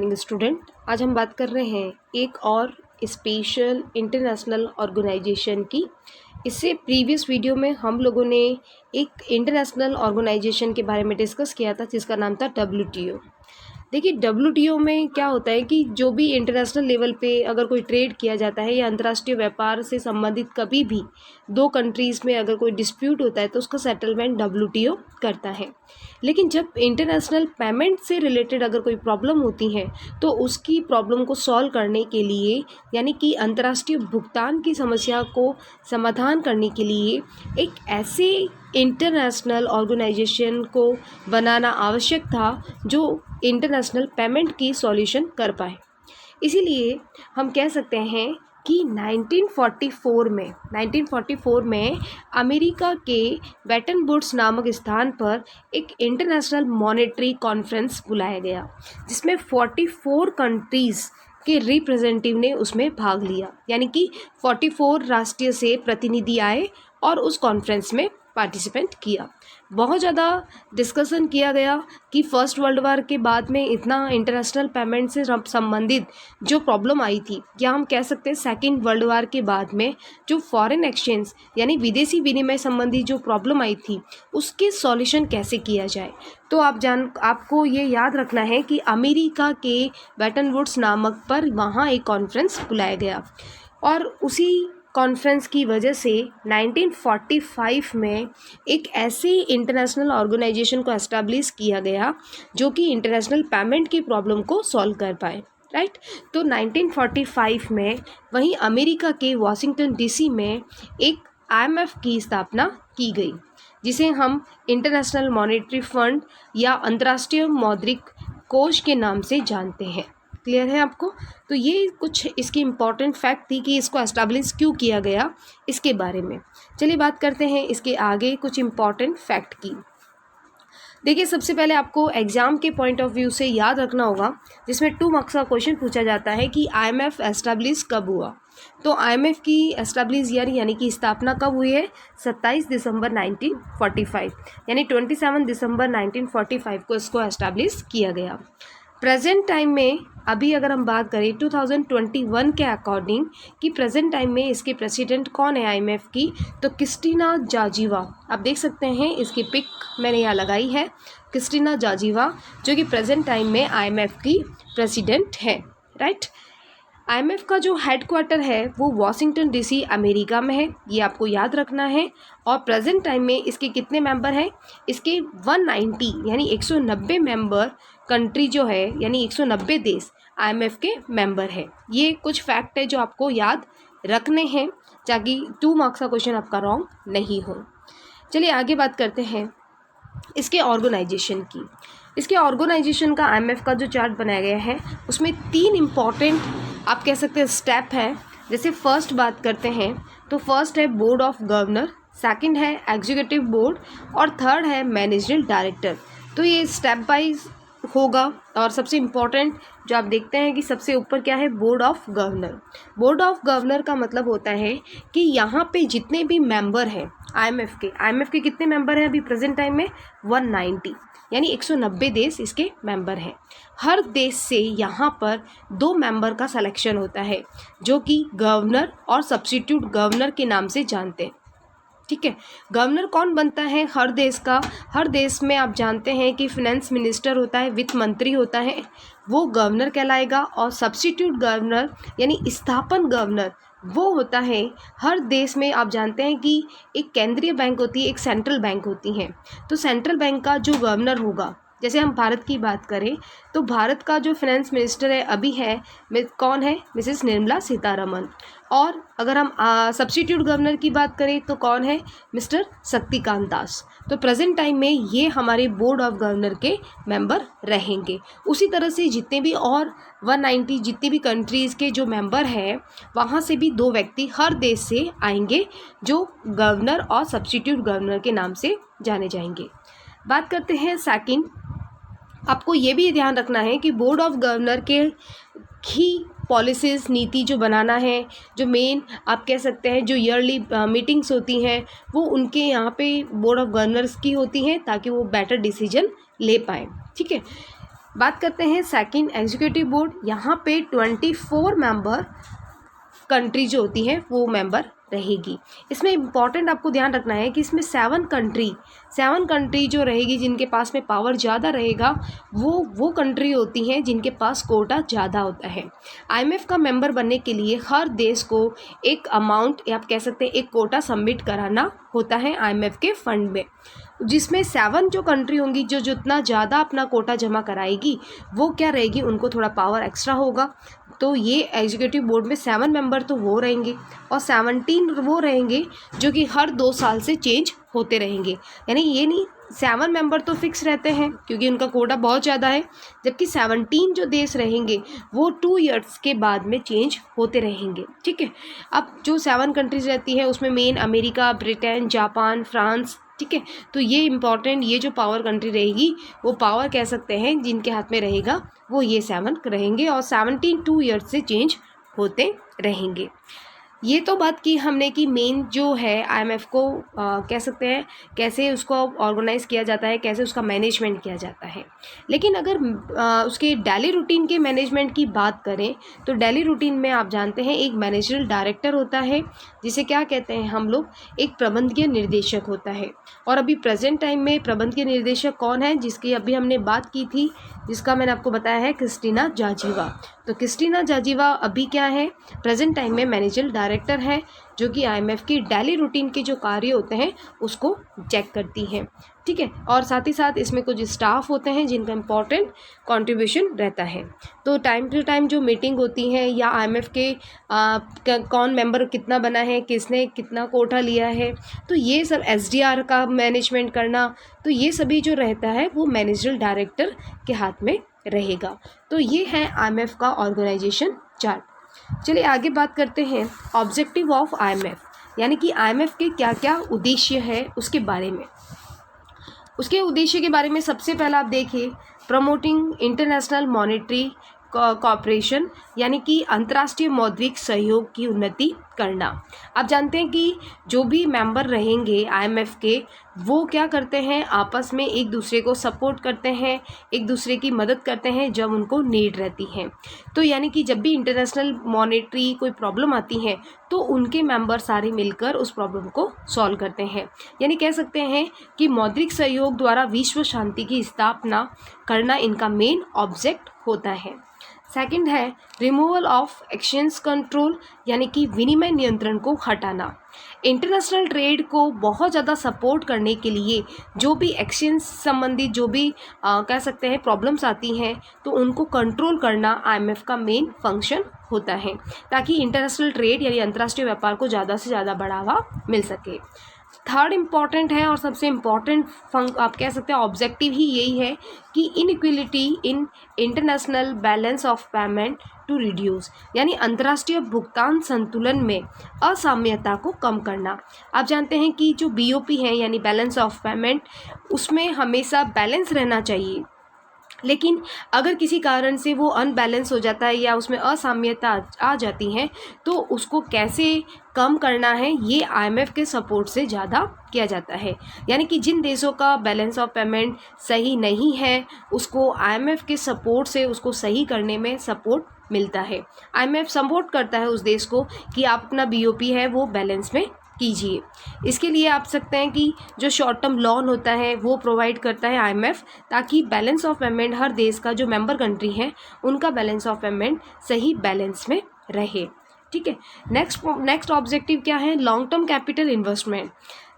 Morning student. आज हम बात कर रहे हैं एक और स्पेशल इंटरनेशनल ऑर्गेनाइजेशन की। इससे प्रीवियस वीडियो में हम लोगों ने एक इंटरनेशनल ऑर्गेनाइजेशन के बारे में डिस्कस किया था जिसका नाम था WTO। देखिए WTO में क्या होता है कि जो भी इंटरनेशनल लेवल पे अगर कोई ट्रेड किया जाता है या अंतर्राष्ट्रीय व्यापार से संबंधित कभी भी दो कंट्रीज़ में अगर कोई डिस्प्यूट होता है तो उसका सेटलमेंट WTO करता है। लेकिन जब इंटरनेशनल पेमेंट से रिलेटेड अगर कोई प्रॉब्लम होती है तो उसकी प्रॉब्लम को सॉल्व करने के लिए यानी कि अंतर्राष्ट्रीय भुगतान की समस्या को समाधान करने के लिए एक ऐसे इंटरनेशनल ऑर्गेनाइजेशन को बनाना आवश्यक था जो इंटरनेशनल पेमेंट की सॉल्यूशन कर पाए। इसीलिए हम कह सकते हैं कि 1944 में अमेरिका के बैटन वुड्स नामक स्थान पर एक इंटरनेशनल मॉनेटरी कॉन्फ्रेंस बुलाया गया जिसमें 44 कंट्रीज़ के रिप्रेजेंटेटिव ने उसमें भाग लिया। यानी कि 44 राष्ट्रीय से प्रतिनिधि आए और उस कॉन्फ्रेंस में पार्टिसिपेंट किया। बहुत ज़्यादा डिस्कशन किया गया कि फर्स्ट वर्ल्ड वार के बाद में इतना इंटरनेशनल पेमेंट से संबंधित जो प्रॉब्लम आई थी, या हम कह सकते हैं सेकेंड वर्ल्ड वार के बाद में जो फॉरेन एक्सचेंज यानी विदेशी विनिमय संबंधी जो प्रॉब्लम आई थी उसके सॉल्यूशन कैसे किया जाए। तो आपको ये याद रखना है कि अमेरिका के बैटन वुड्स नामक पर वहाँ एक कॉन्फ्रेंस बुलाया गया और उसी कॉन्फ्रेंस की वजह से 1945 में एक ऐसे इंटरनेशनल ऑर्गेनाइजेशन को एस्टैब्लिश किया गया जो कि इंटरनेशनल पेमेंट की प्रॉब्लम को सॉल्व कर पाए, राइट। तो 1945 में वहीं अमेरिका के वाशिंगटन DC में एक IMF की स्थापना की गई जिसे हम इंटरनेशनल मॉनेटरी फंड या अंतर्राष्ट्रीय मौद्रिक कोष के नाम से जानते हैं। क्लियर है आपको? तो ये कुछ इसकी इम्पॉर्टेंट फैक्ट थी कि इसको एस्टैब्लिश क्यों किया गया इसके बारे में। चलिए बात करते हैं इसके आगे कुछ इम्पॉर्टेंट फैक्ट की। देखिए सबसे पहले आपको एग्ज़ाम के पॉइंट ऑफ व्यू से याद रखना होगा जिसमें 2 मार्क्स का क्वेश्चन पूछा जाता है कि IMF एस्टैब्लिश कब हुआ। तो IMF की एस्टैब्लिश ईयर यानी कि स्थापना कब हुई है? 27 दिसंबर 1945 यानी 27 दिसंबर 1945 को इसको एस्टैब्लिश किया गया। प्रेजेंट टाइम में अभी अगर हम बात करें 2021 के अकॉर्डिंग कि प्रेजेंट टाइम में इसके प्रेसिडेंट कौन है IMF की, तो क्रिस्टिना जॉर्जिवा। आप देख सकते हैं इसकी पिक मैंने यहाँ लगाई है, क्रिस्टिना जॉर्जिवा जो कि प्रेजेंट टाइम में IMF की प्रेसिडेंट है, राइट। IMF का जो हेडक्वार्टर है वो वाशिंगटन DC अमेरिका में है, ये आपको याद रखना है। और प्रेजेंट टाइम में इसके कितने मेंबर हैं? इसके 190 यानी 190 मेंबर कंट्री जो है यानी 190 देश IMF के मेंबर है। ये कुछ फैक्ट है जो आपको याद रखने हैं ताकि 2 मार्क्स का क्वेश्चन आपका रॉन्ग नहीं हो। चलिए आगे बात करते हैं इसके ऑर्गेनाइजेशन की। इसके ऑर्गेनाइजेशन का IMF का जो चार्ट बनाया गया है उसमें 3 इम्पॉर्टेंट आप कह सकते हैं स्टेप है। जैसे फर्स्ट बात करते हैं तो फर्स्ट है बोर्ड ऑफ गवर्नर, सेकंड है एग्जीक्यूटिव बोर्ड और थर्ड है मैनेजरल डायरेक्टर। तो ये स्टेप वाइज होगा और सबसे इम्पॉर्टेंट जो आप देखते हैं कि सबसे ऊपर क्या है? Board of governor. Board of governor का मतलब होता है कि यहाँ पे जितने भी मेंबर हैं IMF के कितने मेंबर हैं अभी प्रेजेंट टाइम में? 190 यानी 190 देश इसके मेंबर हैं। हर देश से यहाँ पर 2 मेंबर का सिलेक्शन होता है जो कि गवर्नर और सब्स्टिट्यूट गवर्नर के नाम से जानते हैं, ठीक है। गवर्नर कौन बनता है हर देश का? हर देश में आप जानते हैं कि फिनेंस मिनिस्टर होता है, वित्त मंत्री होता है, वो गवर्नर कहलाएगा। और सब्स्टिट्यूट गवर्नर यानी स्थापन गवर्नर वो होता है हर देश में। आप जानते हैं कि एक केंद्रीय बैंक होती है, एक सेंट्रल बैंक होती है। तो सेंट्रल बैंक का जो गवर्नर होगा, जैसे हम भारत की बात करें तो भारत का जो फाइनेंस मिनिस्टर है अभी है कौन है? मिसेस निर्मला सीतारमण। और अगर हम सब्स्टिट्यूट गवर्नर की बात करें तो कौन है? मिस्टर शक्तिकांत दास। तो प्रेजेंट टाइम में ये हमारे बोर्ड ऑफ गवर्नर के मेंबर रहेंगे। उसी तरह से जितने भी और 190 जितनी भी कंट्रीज़ के जो मेंबर हैं वहाँ से भी 2 व्यक्ति हर देश से आएंगे जो गवर्नर और सब्स्टिट्यूट गवर्नर के नाम से जाने जाएंगे। बात करते हैं सेकंड, आपको ये भी ध्यान रखना है कि बोर्ड ऑफ गवर्नर के ही पॉलिसीज़ नीति जो बनाना है, जो मेन आप कह सकते हैं जो ईयरली मीटिंग्स होती हैं वो उनके यहाँ पे बोर्ड ऑफ गवर्नर्स की होती हैं ताकि वो बेटर डिसीजन ले पाएँ, ठीक है। बात करते हैं सेकंड एग्जीक्यूटिव बोर्ड। यहाँ पे 24 मेंबर कंट्री जो होती है वो मेंबर रहेगी। इसमें इम्पॉर्टेंट आपको ध्यान रखना है कि इसमें 7 कंट्री जो रहेगी जिनके पास में पावर ज़्यादा रहेगा वो कंट्री होती हैं जिनके पास कोटा ज़्यादा होता है। आईएमएफ का मेंबर बनने के लिए हर देश को एक अमाउंट या आप कह सकते हैं एक कोटा सबमिट कराना होता है आईएमएफ के फंड में, जिसमें 7 जो कंट्री होंगी जो जितना ज़्यादा अपना कोटा जमा कराएगी वो क्या रहेगी, उनको थोड़ा पावर एक्स्ट्रा होगा। तो ये एग्जीक्यूटिव बोर्ड में 7 मेंबर तो वो रहेंगे और 17 वो रहेंगे जो कि हर 2 साल से चेंज होते रहेंगे। यानी ये नहीं 7 मेंबर तो फिक्स रहते हैं क्योंकि उनका कोटा बहुत ज़्यादा है, जबकि 17 जो देश रहेंगे वो 2 ईयर्स के बाद में चेंज होते रहेंगे। ठीक है, अब जो 7 कंट्रीज रहती है उसमें main America, Britain, Japan, France, ठीक है। तो ये इम्पॉर्टेंट, ये जो पावर कंट्री रहेगी वो पावर कह सकते हैं जिनके हाथ में रहेगा वो ये 7 रहेंगे और 17 2 ईयर्स से चेंज होते रहेंगे। ये तो बात की हमने कि मेन जो है आईएमएफ को कह सकते हैं कैसे उसको ऑर्गेनाइज़ किया जाता है, कैसे उसका मैनेजमेंट किया जाता है। लेकिन अगर उसके डेली रूटीन के मैनेजमेंट की बात करें तो डेली रूटीन में आप जानते हैं एक मैनेजरल डायरेक्टर होता है जिसे क्या कहते हैं हम लोग, एक प्रबंधकीय निर्देशक होता है। और अभी प्रेजेंट टाइम में प्रबंधकीय निर्देशक कौन है जिसकी अभी हमने बात की थी, जिसका मैंने आपको बताया है क्रिस्टीना जार्जिवा। तो क्रिस्टीना जार्जिवा अभी क्या है, प्रेजेंट टाइम में मैनेजरल डायरेक्टर है जो कि आईएमएफ की डेली रूटीन के जो कार्य होते हैं उसको चेक करती हैं। ठीक है, और साथ ही साथ इसमें कुछ स्टाफ होते हैं जिनका इम्पोर्टेंट कंट्रीब्यूशन रहता है। तो टाइम टू टाइम जो मीटिंग होती है या आईएमएफ के कौन मेंबर कितना बना है, किसने कितना कोटा लिया है, तो ये सब एसडीआर का मैनेजमेंट करना, तो ये सभी जो रहता है वो मैनेजरल डायरेक्टर के हाथ में रहेगा। तो ये है आईएमएफ का ऑर्गेनाइजेशन चार्ट। चलिए आगे बात करते हैं ऑब्जेक्टिव ऑफ आईएमएफ, यानी कि आईएमएफ के क्या क्या उद्देश्य है उसके बारे में। उसके उद्देश्य के बारे में सबसे पहला आप देखिए, प्रमोटिंग इंटरनेशनल मॉनेटरी कॉपरेशन, यानी कि अंतर्राष्ट्रीय मौद्रिक सहयोग की उन्नति करना। आप जानते हैं कि जो भी मेंबर रहेंगे आईएमएफ के वो क्या करते हैं, आपस में एक दूसरे को सपोर्ट करते हैं, एक दूसरे की मदद करते हैं जब उनको नीड रहती है। तो यानी कि जब भी इंटरनेशनल मॉनेटरी कोई प्रॉब्लम आती है तो उनके मेंबर सारे मिलकर उस प्रॉब्लम को सॉल्व करते हैं। यानी कह सकते हैं कि मौद्रिक सहयोग द्वारा विश्व शांति की स्थापना करना इनका मेन ऑब्जेक्ट होता है। सेकंड है रिमूवल ऑफ एक्सचेंज कंट्रोल, यानी कि विनिमय नियंत्रण को हटाना। इंटरनेशनल ट्रेड को बहुत ज़्यादा सपोर्ट करने के लिए जो भी एक्सचेंज संबंधित जो भी कह सकते हैं प्रॉब्लम्स आती हैं तो उनको कंट्रोल करना आईएमएफ का मेन फंक्शन होता है, ताकि इंटरनेशनल ट्रेड यानी अंतर्राष्ट्रीय व्यापार को ज़्यादा से ज़्यादा बढ़ावा मिल सके। थर्ड इम्पॉर्टेंट है और सबसे इम्पॉर्टेंट आप कह सकते हैं ऑब्जेक्टिव ही यही है कि inequality in international balance of payment to reduce, यानी अंतर्राष्ट्रीय भुगतान संतुलन में असाम्यता को कम करना। आप जानते हैं कि जो बीओपी है यानी बैलेंस ऑफ पेमेंट, उसमें हमेशा बैलेंस रहना चाहिए, लेकिन अगर किसी कारण से वो अनबैलेंस हो जाता है या उसमें असाम्यता आ जाती है तो उसको कैसे कम करना है ये आईएमएफ के सपोर्ट से ज़्यादा किया जाता है। यानी कि जिन देशों का बैलेंस ऑफ पेमेंट सही नहीं है उसको आईएमएफ के सपोर्ट से उसको सही करने में सपोर्ट मिलता है। आईएमएफ सपोर्ट करता है उस देश को कि आप अपना बीओपी है वो बैलेंस में कीजिए। इसके लिए आप सकते हैं कि जो शॉर्ट टर्म लोन होता है वो प्रोवाइड करता है आईएमएफ, ताकि बैलेंस ऑफ पेमेंट हर देश का जो मेंबर कंट्री है उनका बैलेंस ऑफ पेमेंट सही बैलेंस में रहे। ठीक है, नेक्स्ट ऑब्जेक्टिव क्या है, लॉन्ग टर्म कैपिटल इन्वेस्टमेंट।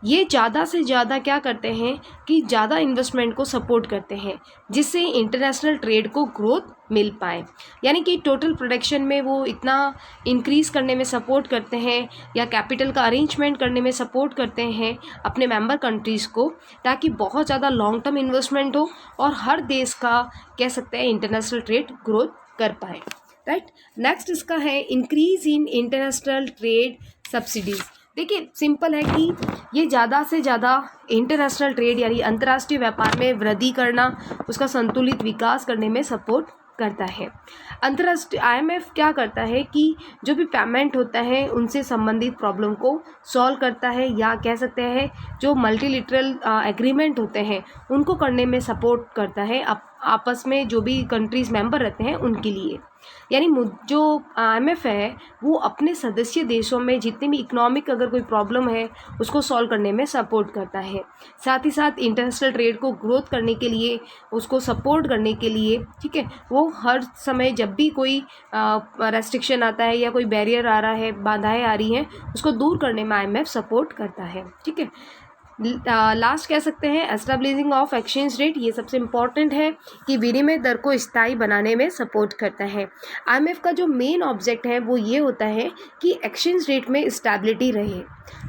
ये ज़्यादा से ज़्यादा क्या करते हैं कि ज़्यादा इन्वेस्टमेंट को सपोर्ट करते हैं जिससे इंटरनेशनल ट्रेड को ग्रोथ मिल पाए। यानी कि टोटल प्रोडक्शन में वो इतना इंक्रीज़ करने में सपोर्ट करते हैं या कैपिटल का अरेंजमेंट करने में सपोर्ट करते हैं अपने मेंबर कंट्रीज़ को, ताकि बहुत ज़्यादा लॉन्ग टर्म इन्वेस्टमेंट हो और हर देश का कह सकते हैं इंटरनेशनल ट्रेड ग्रोथ कर पाए। राइट, नेक्स्ट इसका है increase in international trade subsidies. देखिए सिंपल है कि ये ज़्यादा से ज़्यादा इंटरनेशनल ट्रेड यानी अंतर्राष्ट्रीय व्यापार में वृद्धि करना, उसका संतुलित विकास करने में सपोर्ट करता है। अंतर्राष्ट्रीय आईएमएफ क्या करता है कि जो भी पेमेंट होता है उनसे संबंधित प्रॉब्लम को सॉल्व करता है, या कह सकते हैं जो मल्टीलिटरल एग्रीमेंट होते हैं उनको करने में सपोर्ट करता है आपस में जो भी कंट्रीज़ मेंबर रहते हैं उनके लिए। यानी जो IMF है वो अपने सदस्य देशों में जितनी भी इकोनॉमिक अगर कोई प्रॉब्लम है उसको सॉल्व करने में सपोर्ट करता है। साथ ही साथ इंटरनेशनल ट्रेड को ग्रोथ करने के लिए, उसको सपोर्ट करने के लिए, ठीक है, वो हर समय जब भी कोई रेस्ट्रिक्शन आता है या कोई बैरियर आ रहा है, बाधाएं आ रही हैं, उसको दूर करने में IMF सपोर्ट करता है। ठीक है, लास्ट कह सकते हैं एस्टेब्लिशिंग ऑफ एक्सचेंज रेट, ये सबसे इम्पॉर्टेंट है कि विनिमय दर को स्थायी बनाने में सपोर्ट करता है। IMF का जो मेन ऑब्जेक्ट है वो ये होता है कि एक्सचेंज रेट में स्टेबिलिटी रहे,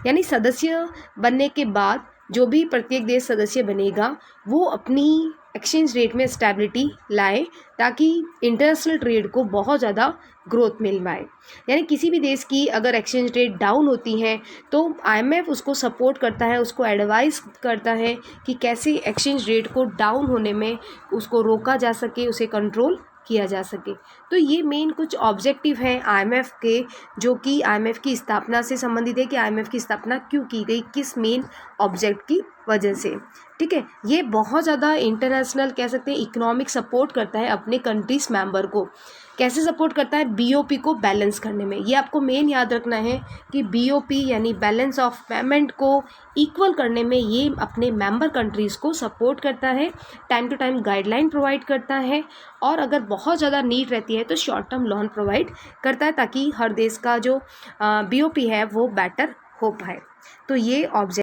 यानी सदस्य बनने के बाद जो भी प्रत्येक देश सदस्य बनेगा वो अपनी एक्सचेंज रेट में स्टेबिलिटी लाए ताकि इंटरनेशनल ट्रेड को बहुत ज़्यादा ग्रोथ मिल पाए। यानी किसी भी देश की अगर एक्सचेंज रेट डाउन होती है तो IMF उसको सपोर्ट करता है, उसको एडवाइस करता है कि कैसे एक्सचेंज रेट को डाउन होने में उसको रोका जा सके, उसे कंट्रोल किया जा सके। तो ये मेन कुछ ऑब्जेक्टिव हैं IMF के, जो कि IMF की स्थापना से संबंधित है कि IMF की स्थापना क्यों की गई, किस मेन ऑब्जेक्ट की वजह से। ठीक है, ये बहुत ज़्यादा इंटरनेशनल कह सकते हैं इकोनॉमिक सपोर्ट करता है अपने कंट्रीज मेंबर को। कैसे सपोर्ट करता है? BOP को बैलेंस करने में। ये आपको मेन याद रखना है कि BOP यानी बैलेंस ऑफ पेमेंट को इक्वल करने में ये अपने मेंबर कंट्रीज़ को सपोर्ट करता है, time to time guideline provide करता है, और अगर बहुत ज़्यादा नीड रहती है तो शॉर्ट टर्म लोन प्रोवाइड करता है ताकि हर देश का जो BOP है वो बेटर हो पाए। तो ये ऑब्जेक्ट